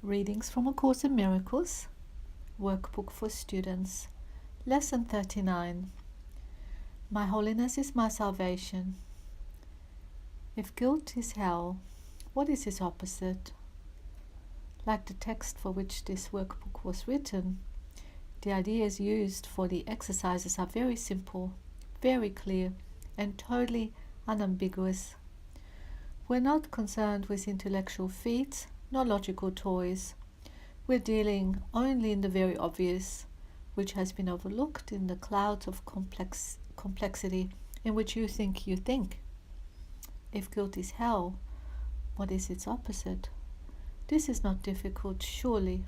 Readings from A Course in Miracles, Workbook for Students, Lesson 39. My holiness is my salvation. If guilt is hell, what is its opposite? Like the text for which this workbook was written, the ideas used for the exercises are very simple, very clear, and totally unambiguous. We're not concerned with intellectual feats nor logical toys. We're dealing only in the very obvious, which has been overlooked in the clouds of complexity in which you think. If guilt is hell, what is its opposite? This is not difficult, surely.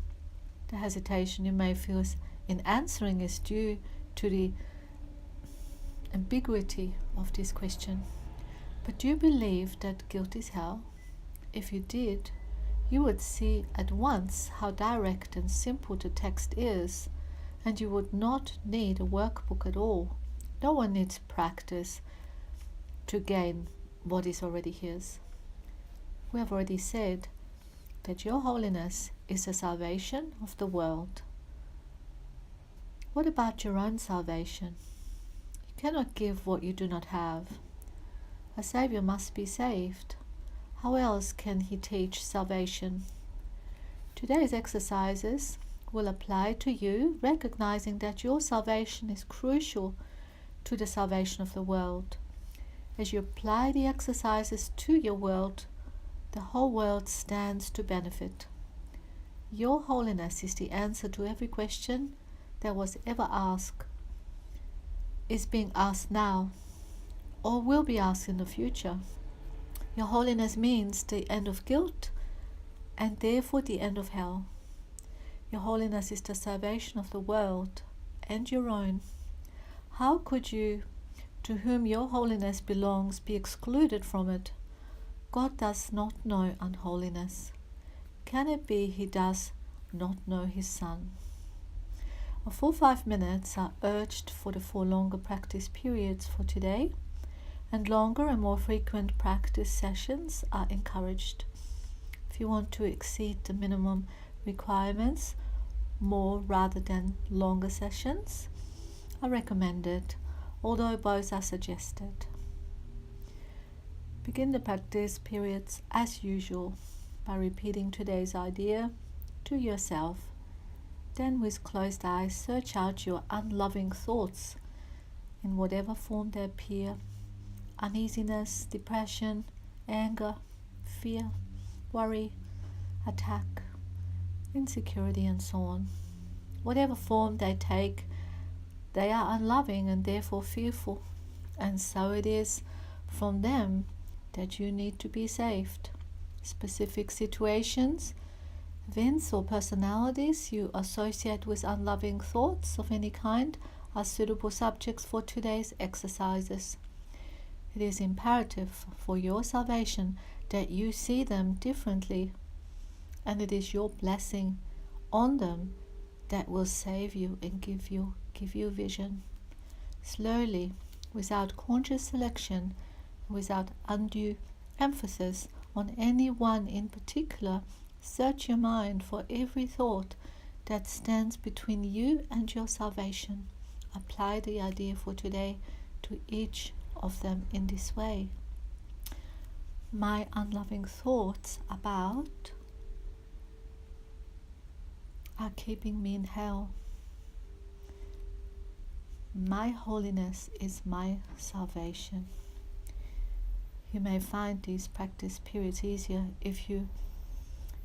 The hesitation you may feel in answering is due to the ambiguity of this question. But do you believe that guilt is hell? If you did, you would see at once how direct and simple the text is, and you would not need a workbook at all. No one needs practice to gain what is already his. We have already said that your holiness is the salvation of the world. What about your own salvation? You cannot give what you do not have. A Saviour must be saved. How else can he teach salvation? Today's exercises will apply to you, recognizing that your salvation is crucial to the salvation of the world. As you apply the exercises to your world, the whole world stands to benefit. Your holiness is the answer to every question that was ever asked, is being asked now, or will be asked in the future. Your holiness means the end of guilt and therefore the end of hell. Your holiness is the salvation of the world and your own. How could you, to whom your holiness belongs, be excluded from it? God does not know unholiness. Can it be he does not know his Son? A full 5 minutes are urged for the 4 longer practice periods for today, and longer and more frequent practice sessions are encouraged. If you want to exceed the minimum requirements, more rather than longer sessions are recommended, although both are suggested. Begin the practice periods as usual by repeating today's idea to yourself. Then with closed eyes search out your unloving thoughts in whatever form they appear: uneasiness, depression, anger, fear, worry, attack, insecurity, and so on. Whatever form they take, they are unloving and therefore fearful, and so it is from them that you need to be saved. Specific situations, events, or personalities you associate with unloving thoughts of any kind are suitable subjects for today's exercises. It is imperative for your salvation that you see them differently, and it is your blessing on them that will save you and give you vision. Slowly, without conscious selection, without undue emphasis on any one in particular, search your mind for every thought that stands between you and your salvation. Apply the idea for today to each of them in this way. My unloving thoughts about are keeping me in hell. My holiness is my salvation. You may find these practice periods easier if you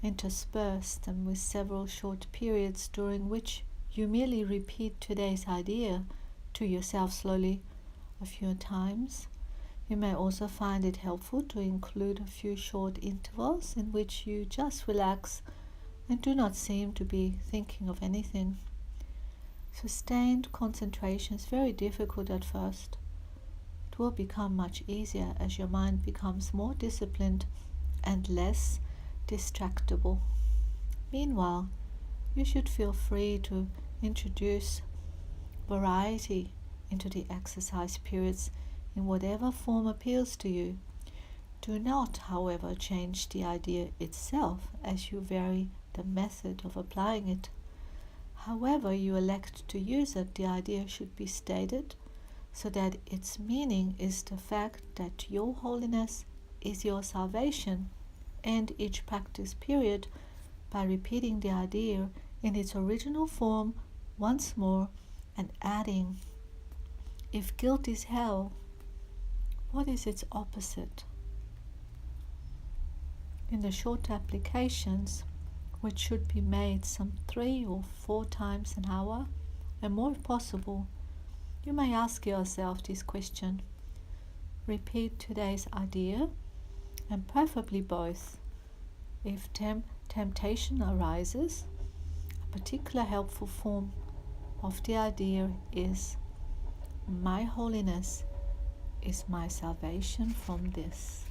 intersperse them with several short periods during which you merely repeat today's idea to yourself slowly a few times. You may also find it helpful to include a few short intervals in which you just relax and do not seem to be thinking of anything. Sustained concentration is very difficult at first. It will become much easier as your mind becomes more disciplined and less distractible. Meanwhile, you should feel free to introduce variety into the exercise periods in whatever form appeals to you. Do not, however, change the idea itself as you vary the method of applying it. However you elect to use it, the idea should be stated so that its meaning is the fact that your holiness is your salvation, and each practice period, by repeating the idea in its original form once more and adding, if guilt is hell, what is its opposite? In the short applications, which should be made some 3 or 4 times an hour, and more if possible, you may ask yourself this question. Repeat today's idea, and preferably both. If temptation arises, a particular helpful form of the idea is, my holiness is my salvation from this.